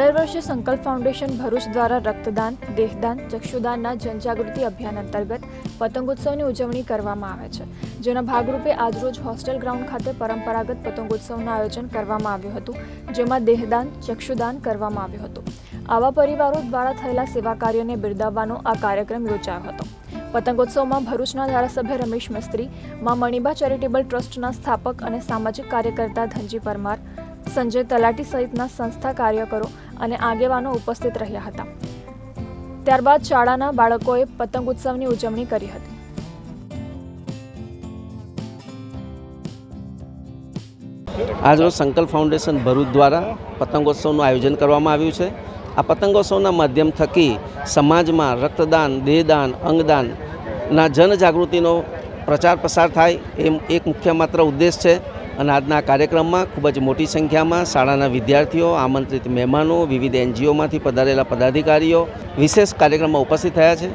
દર વર્ષે સંકલ્પ ફાઉન્ડેશન ભરૂચ દ્વારા રક્તદાન, દેહદાન, ચક્ષુદાનના જનજાગૃતિ અભિયાન અંતર્ગત પતંગોત્સવની ઉજવણી કરવામાં આવે છે, જેના ભાગરૂપે આજરોજ હોસ્ટેલ ગ્રાઉન્ડ ખાતે પરંપરાગત પતંગોત્સવનું આયોજન કરવામાં આવ્યું હતું, જેમાં દેહદાન, ચક્ષુદાન કરવામાં આવ્યું હતું। આવા પરિવારો દ્વારા થયેલા સેવા કાર્યને બિરદાવવાનો આ કાર્યક્રમ યોજાયો હતો। પતંગોત્સવમાં ભરૂચના ધારાસભ્ય રમેશ મિસ્ત્રી, મા મણિબા ચેરિટેબલ ટ્રસ્ટના સ્થાપક અને સામાજિક કાર્યકર્તા ધનજી પરમાર, સંજય તલાટી સહિતના સંસ્થા કાર્યકરો અને આગેવાનો ઉપસ્થિત રહ્યા હતા। ત્યારબાદ શાળાના બાળકોએ પતંગ ઉત્સવની ઉજવણી કરી હતી। આજરોજ સંકલ્પ ફાઉન્ડેશન ભરૂચ દ્વારા પતંગોત્સવનું આયોજન કરવામાં આવ્યું છે। આ પતંગોત્સવના માધ્યમ થકી સમાજમાં રક્તદાન, દેહદાન, અંગદાનના જનજાગૃતિનો પ્રચાર પ્રસાર થાય એમ એક મુખ્ય માત્ર ઉદ્દેશ છે। અને આજના કાર્યક્રમમાં ખૂબ જ મોટી સંખ્યામાં શાળાના વિદ્યાર્થીઓ, આમંત્રિત મહેમાનો, વિવિધ NGOમાંથી પધારેલા પદાધિકારીઓ વિશેષ કાર્યક્રમમાં ઉપસ્થિત થયા છે।